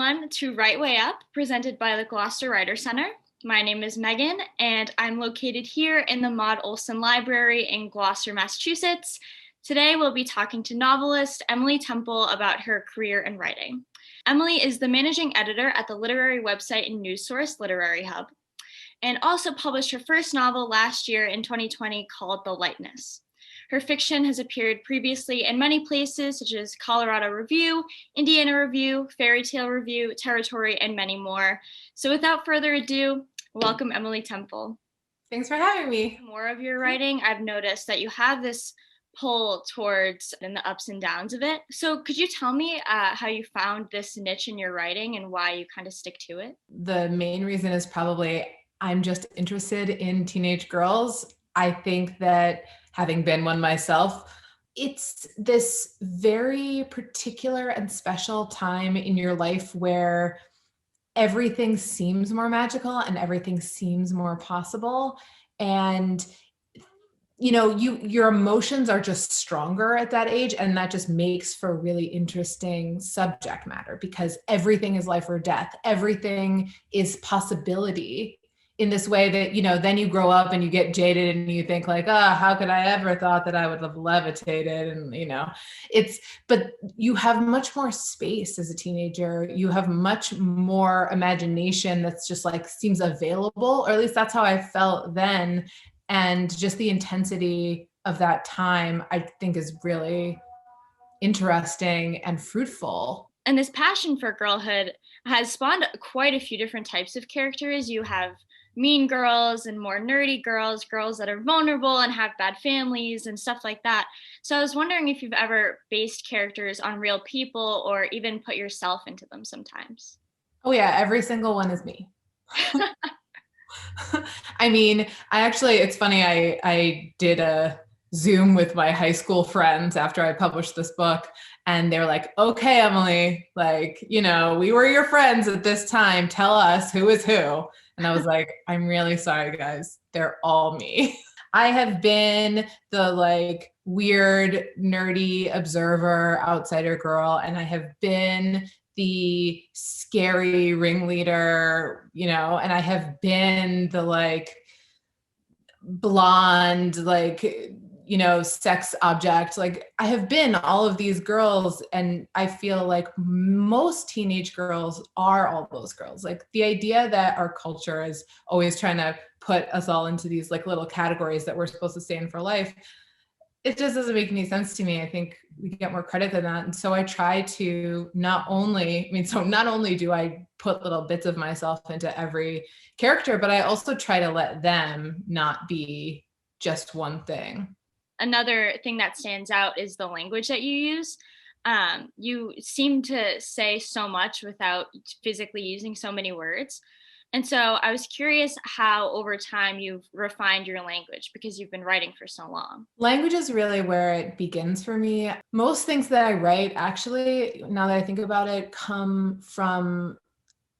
everyone to Right Way Up, presented by the Gloucester Writers Center. My name is Megan, and I'm located here in the Maud Olson Library in Gloucester, Massachusetts. Today, we'll be talking to novelist Emily Temple about her career in writing. Emily is the managing editor at the literary website and news source Literary Hub, and also published her first novel last year in 2020 called The Lightness. Her fiction has appeared previously in many places, such as Colorado Review, Indiana Review, Fairy Tale Review, Territory, and many more. So without further ado, welcome Emily Temple. Thanks for having me. More of your writing, I've noticed that you have this pull towards and the ups and downs of it. So could you tell me how you found this niche in your writing and why you kind of stick to it? The main reason is probably I'm just interested in teenage girls. I think that having been one myself, it's this very particular and special time in your life where everything seems more magical and everything seems more possible. And your emotions are just stronger at that age. And that just makes for really interesting subject matter because everything is life or death. Everything is possibility in this way that, then you grow up and you get jaded and you think like, how could I ever thought that I would have levitated? And, but you have much more space as a teenager. You have much more imagination that's just like seems available, or at least that's how I felt then. And just the intensity of that time, I think is really interesting and fruitful. And this passion for girlhood has spawned quite a few different types of characters. You have mean girls and more nerdy girls, girls that are vulnerable and have bad families and stuff like that. So I was wondering if you've ever based characters on real people or even put yourself into them sometimes. Oh yeah, every single one is me. I mean, it's funny, I did a Zoom with my high school friends after I published this book, and they're like, okay, Emily, we were your friends at this time. Tell us who is who. And I was like, I'm really sorry, guys. They're all me. I have been the weird, nerdy observer, outsider girl, and I have been the scary ringleader, and I have been the blonde, sex object. I have been all of these girls, and I feel like most teenage girls are all those girls. The idea that our culture is always trying to put us all into these little categories that we're supposed to stay in for life, it just doesn't make any sense to me. I think we get more credit than that. And so I try to not only do I put little bits of myself into every character, but I also try to let them not be just one thing. Another thing that stands out is the language that you use. You seem to say so much without physically using so many words. And so I was curious how over time you've refined your language because you've been writing for so long. Language is really where it begins for me. Most things that I write, actually, now that I think about it, come from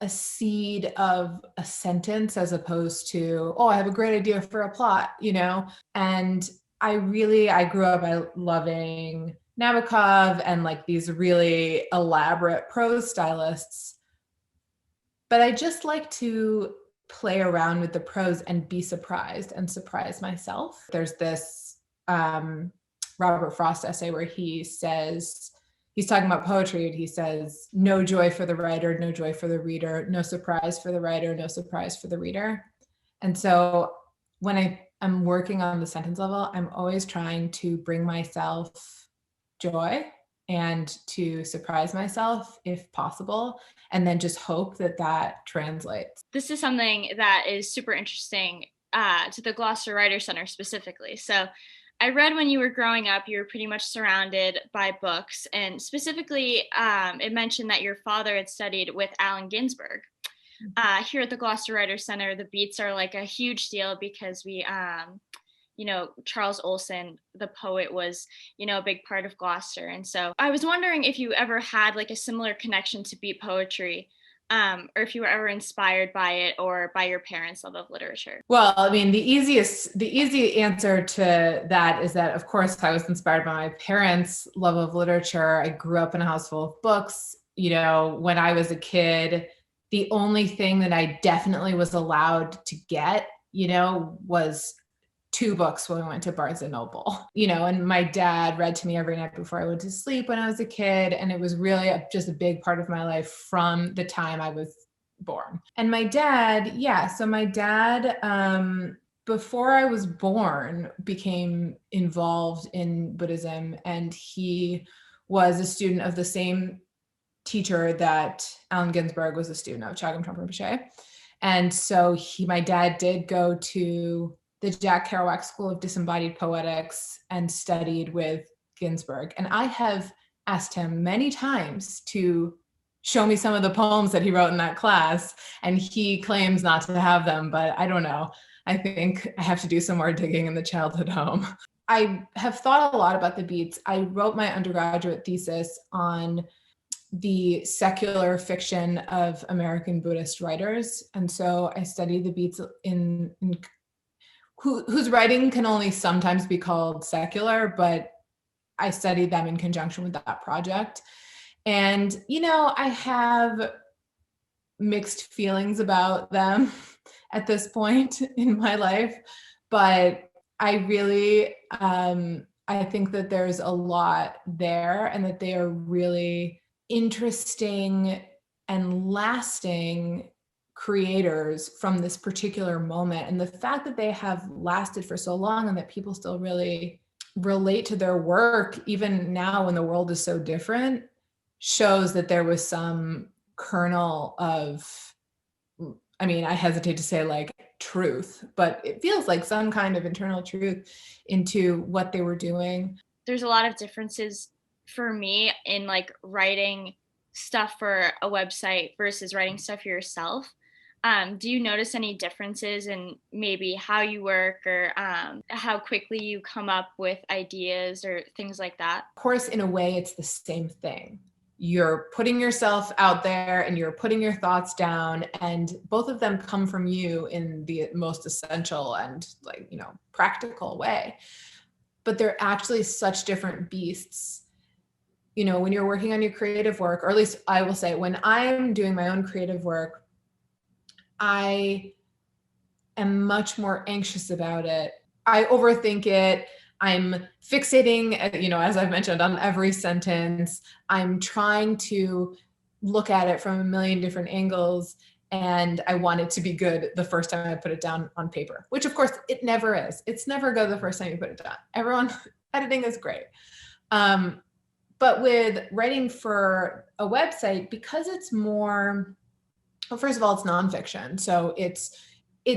a seed of a sentence as opposed to, I have a great idea for a plot, And I grew up by loving Nabokov and these really elaborate prose stylists. But I just like to play around with the prose and be surprised and surprise myself. There's this Robert Frost essay where he says, he's talking about poetry, and he says, no joy for the writer, no joy for the reader, no surprise for the writer, no surprise for the reader. And so when I'm working on the sentence level, I'm always trying to bring myself joy and to surprise myself if possible, and then just hope that translates. This is something that is super interesting to the Gloucester Writers Center specifically. So I read when you were growing up, you were pretty much surrounded by books, and specifically it mentioned that your father had studied with Allen Ginsberg. Here at the Gloucester Writers Center, the Beats are a huge deal because we Charles Olson, the poet, was, a big part of Gloucester. And so I was wondering if you ever had a similar connection to beat poetry, or if you were ever inspired by it or by your parents' love of literature. Well, I mean, the easy answer to that is that, of course, I was inspired by my parents' love of literature. I grew up in a house full of books. when I was a kid, the only thing that I definitely was allowed to get, was 2 books when we went to Barnes and Noble, and my dad read to me every night before I went to sleep when I was a kid. And it was really just a big part of my life from the time I was born. And my dad, before I was born, became involved in Buddhism, and he was a student of the same teacher that Allen Ginsberg was a student of, Chogyam Trungpa Rinpoche. And so my dad did go to the Jack Kerouac School of Disembodied Poetics and studied with Ginsberg. And I have asked him many times to show me some of the poems that he wrote in that class, and he claims not to have them, but I don't know. I think I have to do some more digging in the childhood home. I have thought a lot about the beats. I wrote my undergraduate thesis on the secular fiction of American Buddhist writers. And so I studied the beats whose writing can only sometimes be called secular, but I studied them in conjunction with that project. And, I have mixed feelings about them at this point in my life, but I really, I think that there's a lot there, and that they are really interesting and lasting creators from this particular moment. And the fact that they have lasted for so long and that people still really relate to their work, even now when the world is so different, shows that there was some kernel of, I hesitate to say like truth, but it feels like some kind of internal truth into what they were doing. There's a lot of differences for me in like writing stuff for a website versus writing stuff for yourself. Do you notice any differences in maybe how you work, or how quickly you come up with ideas or things like that? Of course, in a way, it's the same thing. You're putting yourself out there and you're putting your thoughts down, and both of them come from you in the most essential and practical way. But they're actually such different beasts. When you're working on your creative work, or at least I will say, when I'm doing my own creative work, I am much more anxious about it. I overthink it. I'm fixating, as I've mentioned, on every sentence. I'm trying to look at it from a million different angles, and I want it to be good the first time I put it down on paper, which of course it never is. It's never good the first time you put it down. Editing is great. But with writing for a website, because it's more, well, first of all, it's nonfiction. So it's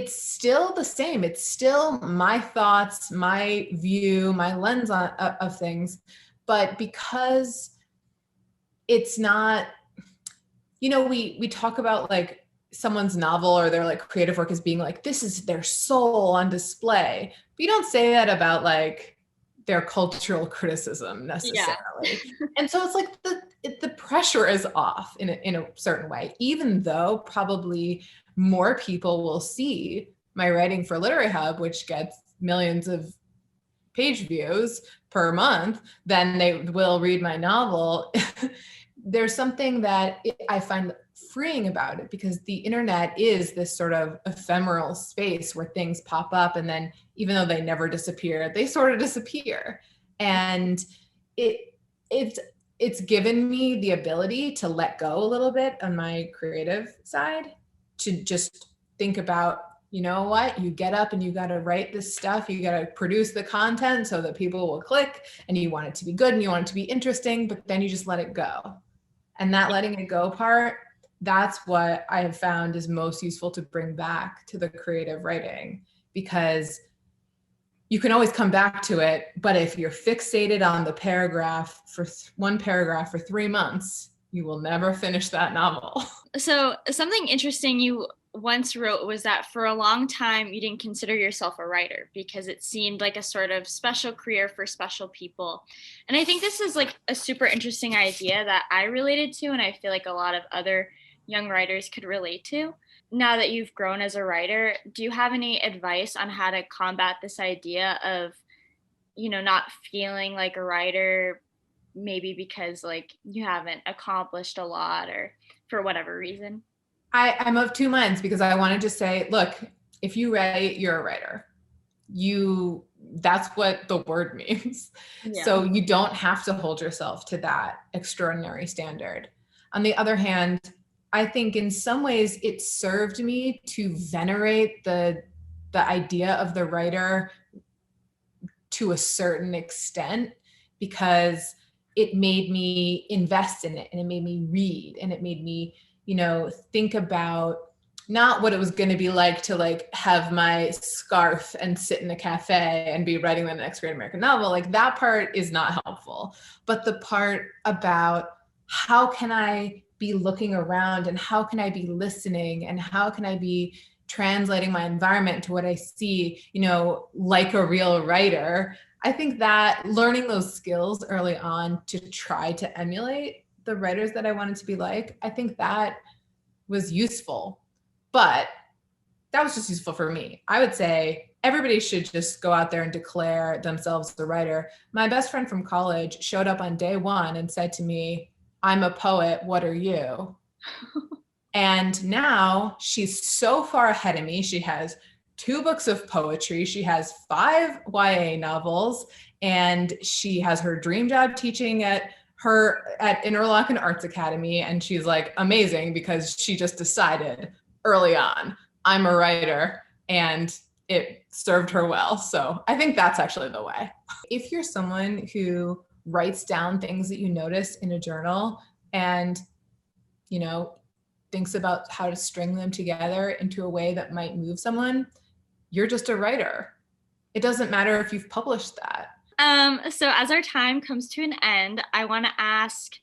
still the same. It's still my thoughts, my view, my lens of things. But because it's not, we talk about like someone's novel or their like creative work as being like, this is their soul on display. But you don't say that about like their cultural criticism necessarily. Yeah. And so it's like the pressure is off in a certain way, even though probably more people will see my writing for Literary Hub, which gets millions of page views per month, than they will read my novel. There's something that I find freeing about it, because the internet is this sort of ephemeral space where things pop up, and then even though they never disappear, they sort of disappear. And it's given me the ability to let go a little bit on my creative side, to just think about, what, you get up and you got to write this stuff, you got to produce the content so that people will click, and you want it to be good and you want it to be interesting, but then you just let it go. And that letting it go part, that's what I have found is most useful to bring back to the creative writing, because you can always come back to it. But if you're fixated on the paragraph for one paragraph for 3 months, you will never finish that novel. So something interesting you once wrote was that for a long time you didn't consider yourself a writer because it seemed like a sort of special career for special people. And I think this is like a super interesting idea that I related to, and I feel like a lot of other young writers could relate to. Now that you've grown as a writer, do you have any advice on how to combat this idea of, not feeling like a writer maybe because like you haven't accomplished a lot or for whatever reason? I'm of two minds because I want to just say, look, if you write, you're a writer. That's what the word means. Yeah. So you don't have to hold yourself to that extraordinary standard. On the other hand, I think in some ways it served me to venerate the idea of the writer to a certain extent, because it made me invest in it, and it made me read, and it made me, think about not what it was going to be like to like have my scarf and sit in a cafe and be writing the next great American novel. Like that part is not helpful, but the part about how can I be looking around, and how can I be listening, and how can I be translating my environment to what I see, like a real writer. I think that learning those skills early on to try to emulate the writers that I wanted to be like, I think that was useful. But that was just useful for me. I would say everybody should just go out there and declare themselves a writer. My best friend from college showed up on day one and said to me, "I'm a poet. What are you?" And now she's so far ahead of me. She has 2 books of poetry. She has 5 YA novels, and she has her dream job teaching at Interlochen Arts Academy. And she's like amazing because she just decided early on, I'm a writer, and it served her well. So I think that's actually the way. If you're someone who writes down things that you notice in a journal and, thinks about how to string them together into a way that might move someone, you're just a writer. It doesn't matter if you've published that. So as our time comes to an end, I want to ask,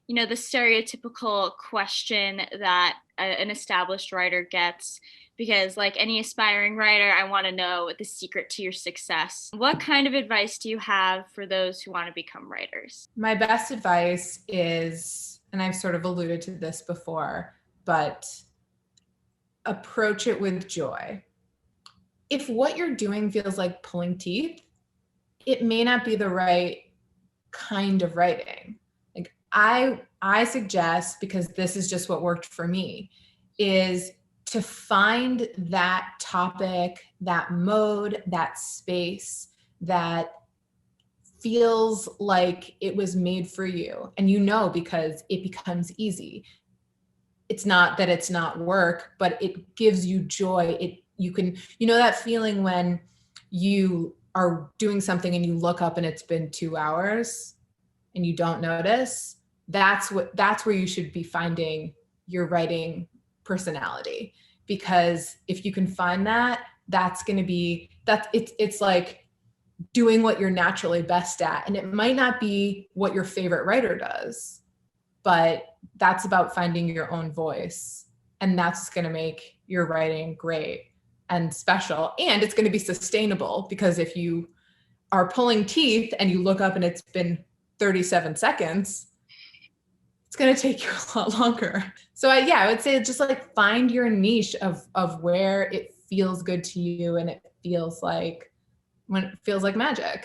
the stereotypical question that an established writer gets, because like any aspiring writer, I want to know the secret to your success. What kind of advice do you have for those who want to become writers? My best advice is, and I've sort of alluded to this before, but approach it with joy. If what you're doing feels like pulling teeth, it may not be the right kind of writing. Like I suggest, because this is just what worked for me, is to find that topic, that mode, that space that feels like it was made for you. And because it becomes easy. It's not that it's not work, but it gives you joy. You can, that feeling when you are doing something and you look up and it's been 2 hours and you don't notice. That's where you should be finding your writing personality. Because if you can find that, it's like doing what you're naturally best at. And it might not be what your favorite writer does, but that's about finding your own voice. And that's going to make your writing great and special. And it's going to be sustainable, because if you are pulling teeth and you look up and it's been 37 seconds, it's going to take you a lot longer. So I would say just like find your niche of where it feels good to you, and it feels like magic.